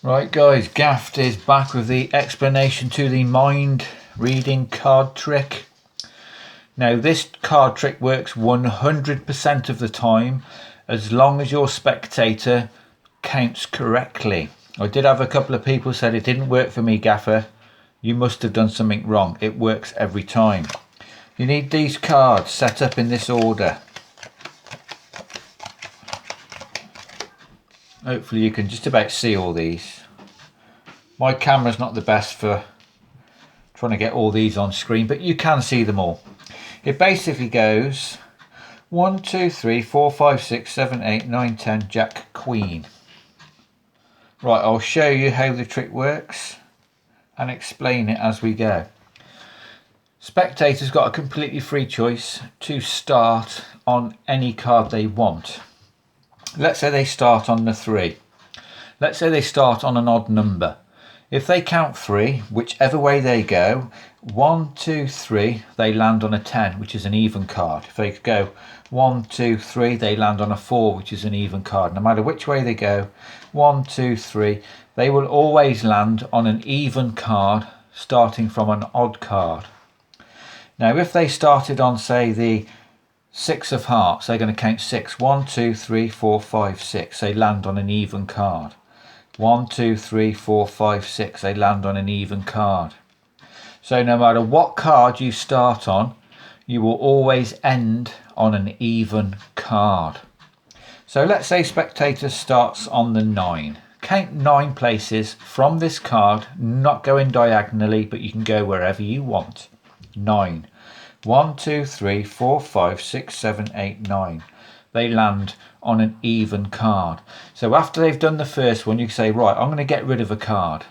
Right guys, Gaffed is back with the explanation to the mind reading card trick. Now this card trick works 100% of the time as long as your spectator counts correctly. I did have a couple of people said it didn't work for me, Gaffer. You must have done something wrong. It works every time. You need these cards set up in this order. Hopefully you can just about see all these. My camera's not the best for trying to get all these on screen, but you can see them all. It basically goes 1, 2, 3, 4, 5, 6, 7, 8, 9, 10, Jack, Queen. Right, I'll show you how the trick works and explain it as we go. Spectators got a completely free choice to start on any card they want. Let's say they start on the 3. Let's say they start on an odd number. If they count 3, whichever way they go, 1, 2, 3, they land on a 10, which is an even card. If they go 1, 2, 3, they land on a 4, which is an even card. No matter which way they go, 1, 2, 3, they will always land on an even card starting from an odd card. Now if they started on, say, the 6 of hearts, they're going to count 6. 1, 2, 3, 4, 5, 6. They land on an even card. 1, 2, 3, 4, 5, 6. They land on an even card. So no matter what card you start on, you will always end on an even card. So let's say spectator starts on the 9. Count 9 places from this card, not going diagonally, but you can go wherever you want. 9. 1, 2, 3, 4, 5, 6, 7, 8, 9. They land on an even card. So after they've done the first one, you say, right, I'm going to get rid of a card.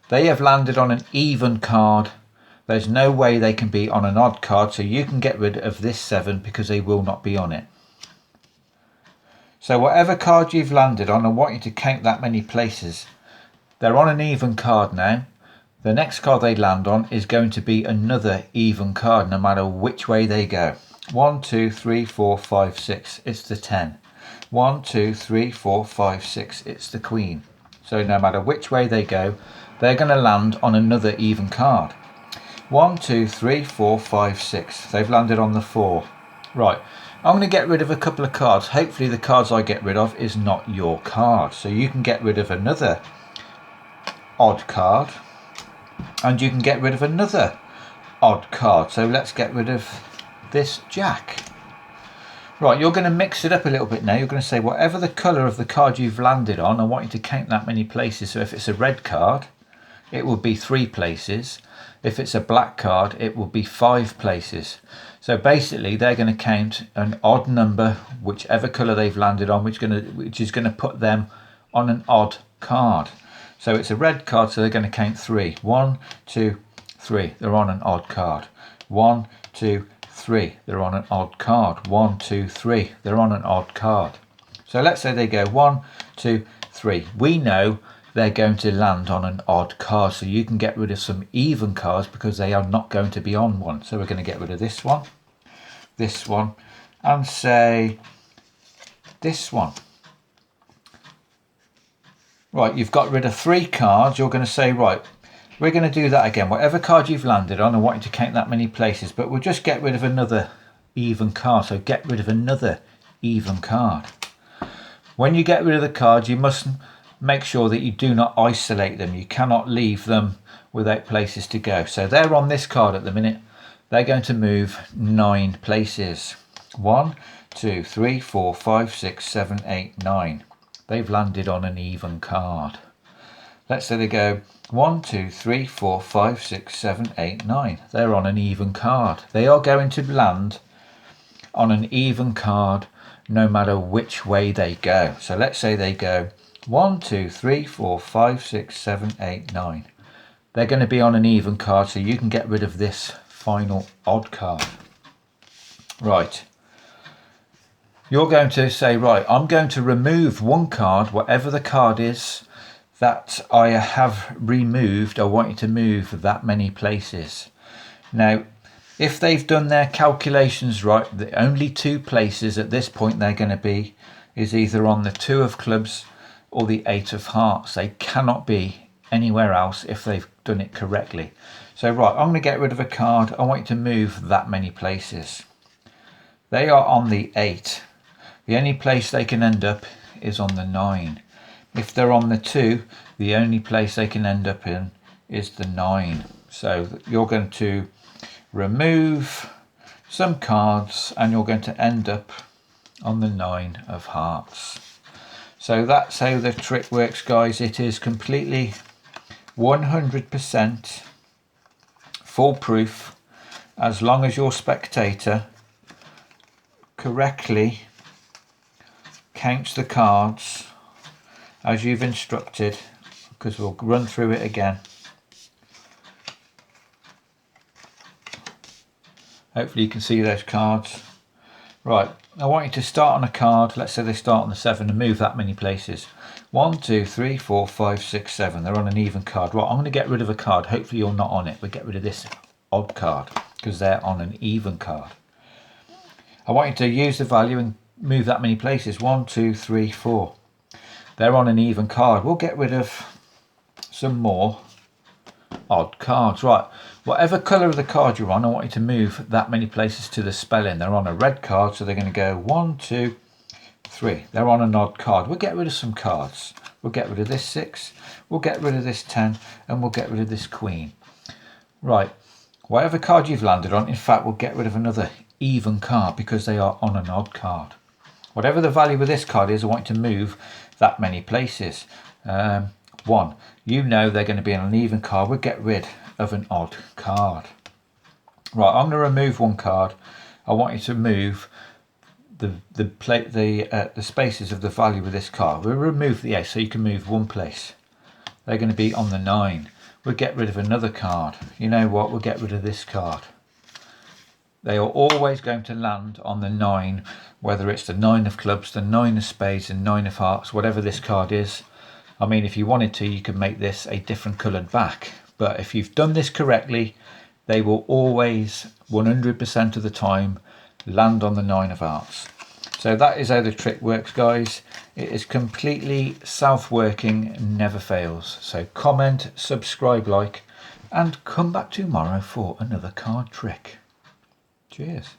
They have landed on an even card. There's no way they can be on an odd card, so you can get rid of this 7 because they will not be on it. So whatever card you've landed on, I want you to count that many places. They're on an even card now. The next card they land on is going to be another even card, no matter which way they go. 1, 2, 3, 4, 5, 6. It's the 10. 1, 2, 3, 4, 5, 6. It's the Queen. So no matter which way they go, they're going to land on another even card. 1, 2, 3, 4, 5, 6. They've landed on the 4. Right. I'm going to get rid of a couple of cards. Hopefully the cards I get rid of is not your card. So you can get rid of another odd card. And you can get rid of another odd card. So let's get rid of this Jack. Right, you're going to mix it up a little bit now. You're going to say whatever the colour of the card you've landed on, I want you to count that many places. So if it's a red card, it will be 3 places. If it's a black card, it will be 5 places. So basically they're going to count an odd number, whichever colour they've landed on, which is going to put them on an odd card. So it's a red card, so they're going to count 3. 1, 2, 3. They're on an odd card. 1, 2, 3. They're on an odd card. 1, 2, 3. They're on an odd card. So let's say they go 1, 2, 3. We know they're going to land on an odd card, so you can get rid of some even cards because they are not going to be on one. So we're going to get rid of this one, and say this one. Right, you've got rid of 3 cards. You're going to say, right, we're going to do that again. Whatever card you've landed on, I want you to count that many places, but we'll just get rid of another even card. So get rid of another even card. When you get rid of the cards, you must make sure that you do not isolate them. You cannot leave them without places to go. So they're on this card at the minute. They're going to move 9 places. 1, 2, 3, 4, 5, 6, 7, 8, 9. They've landed on an even card. Let's say they go 1, 2, 3, 4, 5, 6, 7, 8, 9. They're on an even card. They are going to land on an even card no matter which way they go. So let's say they go 1, 2, 3, 4, 5, 6, 7, 8, 9. They're going to be on an even card, so you can get rid of this final odd card. Right. You're going to say, right, I'm going to remove one card, whatever the card is that I have removed. I want you to move that many places. Now, if they've done their calculations right, the only 2 places at this point they're going to be is either on the 2 of clubs or the 8 of hearts. They cannot be anywhere else if they've done it correctly. So right, I'm going to get rid of a card. I want you to move that many places. They are on the 8. The only place they can end up is on the 9. If they're on the 2, the only place they can end up in is the 9. So you're going to remove some cards and you're going to end up on the 9 of hearts. So that's how the trick works, guys. It is completely 100% foolproof as long as your spectator correctly counts the cards as you've instructed, because we'll run through it again. Hopefully you can see those cards. Right, I want you to start on a card. Let's say they start on the 7 and move that many places. 1, 2, 3, 4, 5, 6, 7. They're on an even card. Right, I'm going to get rid of a card. Hopefully you're not on it. We'll get rid of this odd card because they're on an even card. I want you to use the value and move that many places. 1, 2, 3, 4. They're on an even card. We'll get rid of some more odd cards. Right, whatever colour of the card you're on, I want you to move that many places to the spelling. They're on a red card, so they're going to go 1, 2, 3. They're on an odd card. We'll get rid of some cards. We'll get rid of this 6. We'll get rid of this 10. And we'll get rid of this queen. Right, whatever card you've landed on, in fact, we'll get rid of another even card because they are on an odd card. Whatever the value of this card is, I want you to move that many places. 1. You know they're going to be on an even card. We'll get rid of an odd card. Right, I'm going to remove one card. I want you to move the spaces of the value of this card. We'll remove the 8 so you can move one place. They're going to be on the 9. We'll get rid of another card. You know what? We'll get rid of this card. They are always going to land on the 9, whether it's the 9 of clubs, the 9 of spades, the 9 of hearts, whatever this card is. I mean, if you wanted to, you could make this a different coloured back. But if you've done this correctly, they will always, 100% of the time, land on the 9 of hearts. So that is how the trick works, guys. It is completely self-working, never fails. So comment, subscribe, like, and come back tomorrow for another card trick. Cheers.